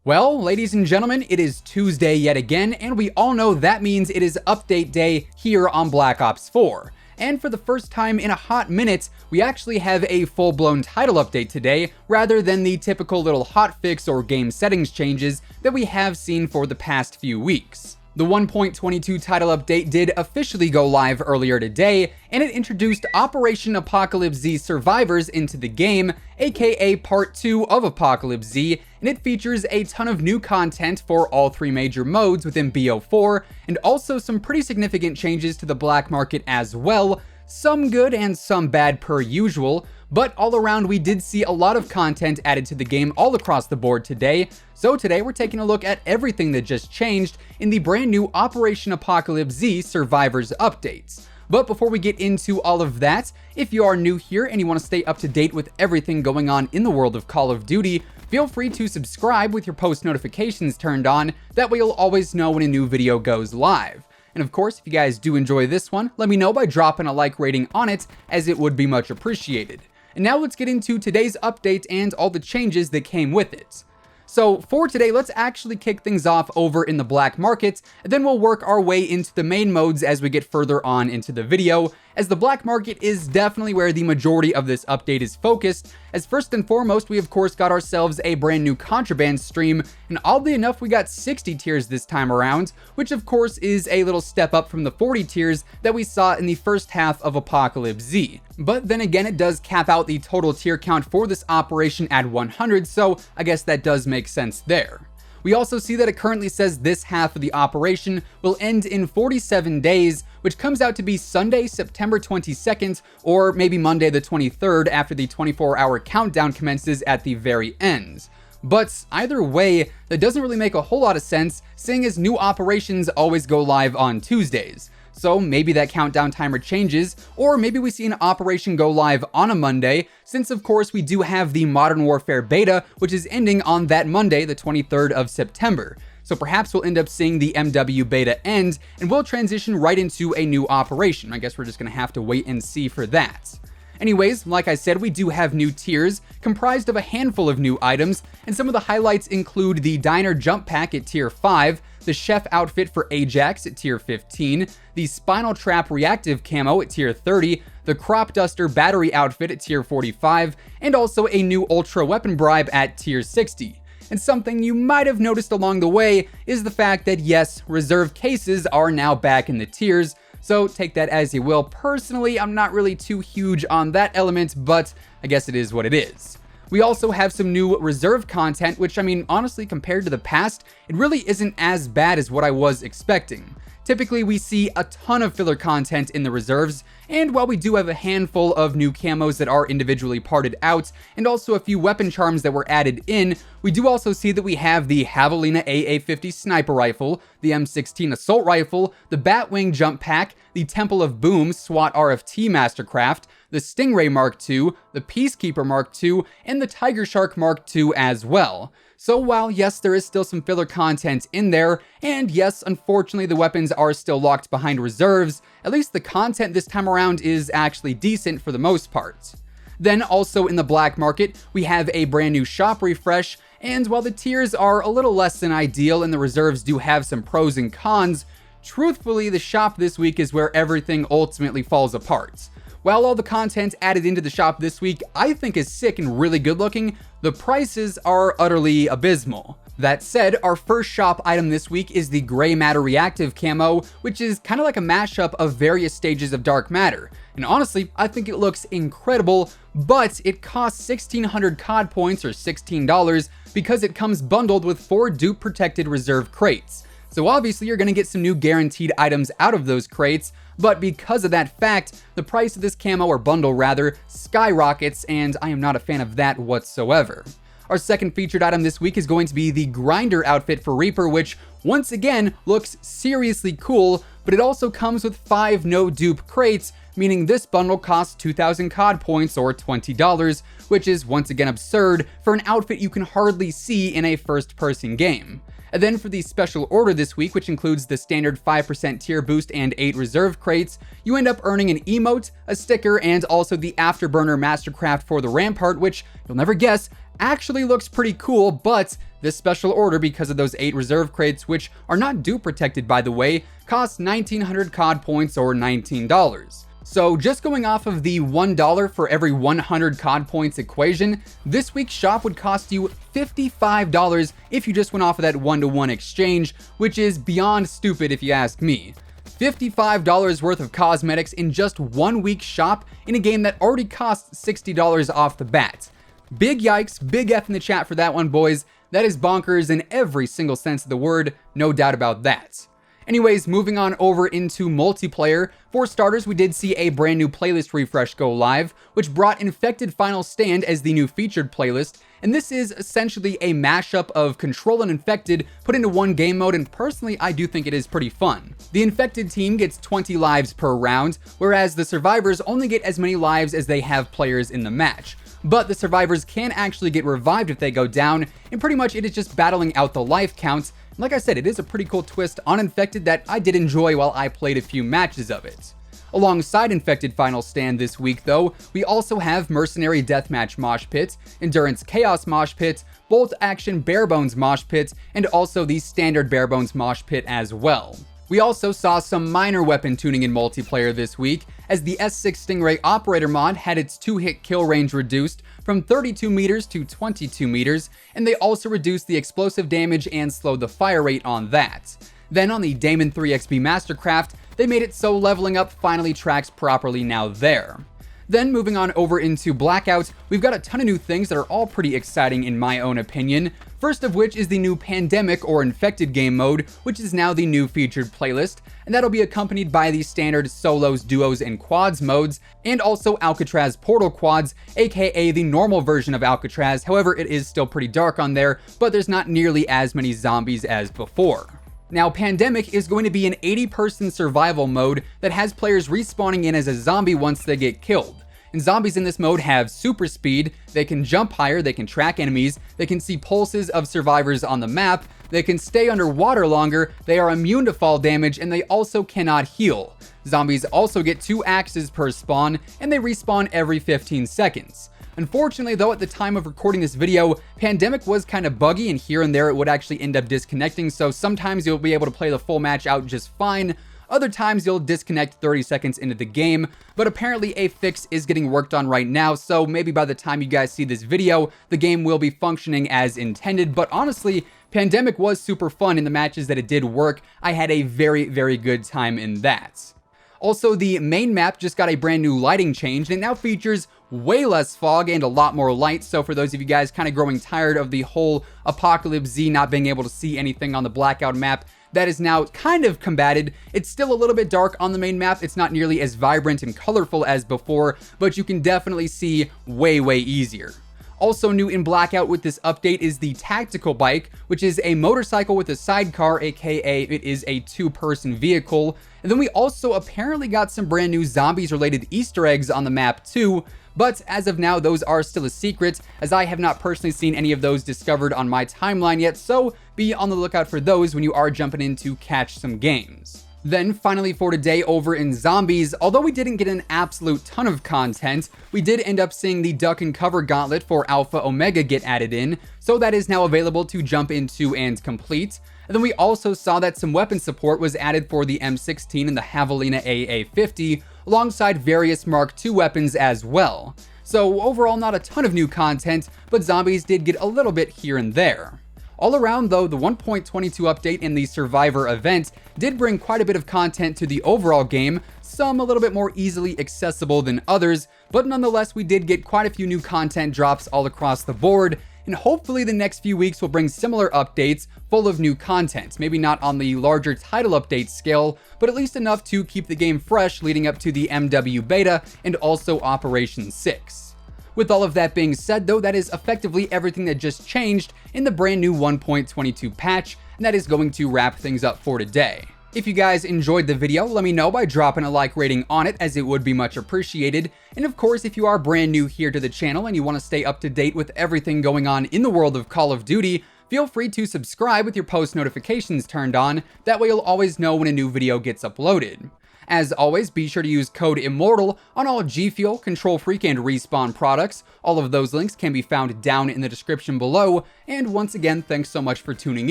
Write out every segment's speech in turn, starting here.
Well, ladies and gentlemen, it is Tuesday yet again, and we all know that means it is update day here on Black Ops 4. And for the first time in a hot minute, we actually have a full-blown title update today, rather than the typical little hotfix or game settings changes that we have seen for the past few weeks. The 1.22 title update did officially go live earlier today, and it introduced Operation Apocalypse Z Survivors into the game, aka Part 2 of Apocalypse Z, and it features a ton of new content for all three major modes within BO4, and also some pretty significant changes to the black market as well, some good and some bad per usual, but all around we did see a lot of content added to the game all across the board today. So today we're taking a look at everything that just changed in the brand new Operation Apocalypse Z Survivors updates. But before we get into all of that, if you are new here and you want to stay up to date with everything going on in the world of Call of Duty, feel free to subscribe with your post notifications turned on, that way you'll always know when a new video goes live. And of course, if you guys do enjoy this one, let me know by dropping a like rating on it, as it would be much appreciated. And now let's get into today's update and all the changes that came with it. So for today, let's actually kick things off over in the black market, and then we'll work our way into the main modes as we get further on into the video, as the black market is definitely where the majority of this update is focused, as first and foremost, we of course got ourselves a brand new contraband stream, and oddly enough, we got 60 tiers this time around, which of course is a little step up from the 40 tiers that we saw in the first half of Apocalypse Z. But then again, it does cap out the total tier count for this operation at 100, so I guess that does make sense there. We also see that it currently says this half of the operation will end in 47 days, which comes out to be Sunday, September 22nd, or maybe Monday the 23rd after the 24-hour countdown commences at the very end. But either way, that doesn't really make a whole lot of sense, seeing as new operations always go live on Tuesdays. So maybe that countdown timer changes, or maybe we see an operation go live on a Monday, since of course we do have the Modern Warfare beta, which is ending on that Monday, the 23rd of September. So perhaps we'll end up seeing the MW beta end, and we'll transition right into a new operation. I guess we're just gonna have to wait and see for that. Anyways, like I said, we do have new tiers, comprised of a handful of new items, and some of the highlights include the Diner Jump Pack at Tier 5, the Chef outfit for Ajax at Tier 15, the Spinal Trap Reactive Camo at Tier 30, the Crop Duster Battery outfit at Tier 45, and also a new Ultra Weapon Bribe at Tier 60. And something you might have noticed along the way is the fact that yes, reserve cases are now back in the tiers, so take that as you will. Personally, I'm not really too huge on that element, but I guess it is what it is. We also have some new reserve content, which I mean, honestly, compared to the past, it really isn't as bad as what I was expecting. Typically, we see a ton of filler content in the reserves, and while we do have a handful of new camos that are individually parted out, and also a few weapon charms that were added in, we do also see that we have the Javelina AA-50 Sniper Rifle, the M16 Assault Rifle, the Batwing Jump Pack, the Temple of Boom SWAT RFT Mastercraft, the Stingray Mark II, the Peacekeeper Mark II, and the Tiger Shark Mark II as well. So while yes, there is still some filler content in there, and yes, unfortunately the weapons are still locked behind reserves, at least the content this time around is actually decent for the most part. Then also in the black market, we have a brand new shop refresh, and while the tiers are a little less than ideal and the reserves do have some pros and cons, truthfully the shop this week is where everything ultimately falls apart. While all the content added into the shop this week I think is sick and really good looking, the prices are utterly abysmal. That said, our first shop item this week is the Gray Matter Reactive Camo, which is kind of like a mashup of various stages of dark matter. And honestly, I think it looks incredible, but it costs 1,600 COD points or $16 because it comes bundled with 4 dupe protected reserve crates. So obviously you're gonna get some new guaranteed items out of those crates, but because of that fact, the price of this camo, or bundle rather, skyrockets, and I am not a fan of that whatsoever. Our second featured item this week is going to be the Grinder outfit for Reaper, which once again looks seriously cool, but it also comes with 5 no dupe crates, meaning this bundle costs 2,000 COD points or $20, which is once again absurd for an outfit you can hardly see in a first-person game. And then for the special order this week, which includes the standard 5% tier boost and 8 reserve crates, you end up earning an emote, a sticker, and also the Afterburner Mastercraft for the Rampart, which, you'll never guess, actually looks pretty cool, but This special order, because of those 8 reserve crates, which are not dupe protected by the way, costs 1900 COD points or $19. So just going off of the $1 for every 100 COD points equation, this week's shop would cost you $55 if you just went off of that 1-to-1 exchange, which is beyond stupid if you ask me. $55 worth of cosmetics in just 1 week's shop in a game that already costs $60 off the bat. Big yikes, big F in the chat for that one, boys. That is bonkers in every single sense of the word, no doubt about that. Anyways, moving on over into multiplayer. For starters, we did see a brand new playlist refresh go live, which brought Infected Final Stand as the new featured playlist, and this is essentially a mashup of Control and Infected put into one game mode, and personally, I do think it is pretty fun. The Infected team gets 20 lives per round, whereas the Survivors only get as many lives as they have players in the match. But the Survivors can actually get revived if they go down, and pretty much it is just battling out the life counts. Like I said, it is a pretty cool twist on Infected that I did enjoy while I played a few matches of it. Alongside Infected Final Stand this week though, we also have Mercenary Deathmatch Mosh Pit, Endurance Chaos Mosh Pit, Bolt Action Barebones Mosh Pit, and also the Standard Barebones Mosh Pit as well. We also saw some minor weapon tuning in multiplayer this week, as the S6 Stingray Operator mod had its 2-hit kill range reduced from 32 meters to 22 meters, and they also reduced the explosive damage and slowed the fire rate on that. Then on the Damon 3XB Mastercraft, they made it so leveling up finally tracks properly now there. Then moving on over into Blackout, we've got a ton of new things that are all pretty exciting in my own opinion. First of which is the new Pandemic or Infected game mode, which is now the new featured playlist, and that'll be accompanied by the standard solos, duos, and quads modes, and also Alcatraz Portal quads, aka the normal version of Alcatraz. However, it is still pretty dark on there, but there's not nearly as many zombies as before. Now, Pandemic is going to be an 80-person survival mode that has players respawning in as a zombie once they get killed. And zombies in this mode have super speed, they can jump higher, they can track enemies, they can see pulses of survivors on the map, they can stay underwater longer, they are immune to fall damage, and they also cannot heal. Zombies also get 2 axes per spawn, and they respawn every 15 seconds. Unfortunately though, at the time of recording this video, Pandemic was kind of buggy, and here and there it would actually end up disconnecting, so sometimes you'll be able to play the full match out just fine. Other times you'll disconnect 30 seconds into the game, but apparently a fix is getting worked on right now, so maybe by the time you guys see this video, the game will be functioning as intended. But honestly, Pandemic was super fun in the matches that it did work. I had a very, very good time in that. Also, the main map just got a brand new lighting change, and it now features way less fog and a lot more light. So for those of you guys kind of growing tired of the whole Apocalypse Z not being able to see anything on the Blackout map, that is now kind of combated. It's still a little bit dark on the main map. It's not nearly as vibrant and colorful as before, but you can definitely see way, way easier. Also new in Blackout with this update is the Tactical Bike, which is a motorcycle with a sidecar, aka it is a 2-person vehicle. And then we also apparently got some brand new zombies related Easter eggs on the map too, but as of now those are still a secret, as I have not personally seen any of those discovered on my timeline yet, so be on the lookout for those when you are jumping in to catch some games. Then finally for today over in Zombies, although we didn't get an absolute ton of content, we did end up seeing the Duck and Cover Gauntlet for Alpha Omega get added in, so that is now available to jump into and complete. And then we also saw that some weapon support was added for the M16 and the Javelina AA50, alongside various Mark II weapons as well. So overall not a ton of new content, but Zombies did get a little bit here and there. All around though, the 1.22 update in the Survivor event did bring quite a bit of content to the overall game, some a little bit more easily accessible than others, but nonetheless we did get quite a few new content drops all across the board, and hopefully the next few weeks will bring similar updates full of new content. Maybe not on the larger title update scale, but at least enough to keep the game fresh leading up to the MW beta and also Operation 6. With all of that being said though, that is effectively everything that just changed in the brand new 1.22 patch, and that is going to wrap things up for today. If you guys enjoyed the video, let me know by dropping a like rating on it, as it would be much appreciated. And of course, if you are brand new here to the channel and you want to stay up to date with everything going on in the world of Call of Duty, feel free to subscribe with your post notifications turned on. That way you'll always know when a new video gets uploaded. As always, be sure to use code IMMORTAL on all G Fuel, Control Freak, and Respawn products. All of those links can be found down in the description below. And once again, thanks so much for tuning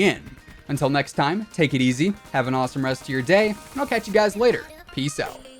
in. Until next time, take it easy, have an awesome rest of your day, and I'll catch you guys later. Peace out.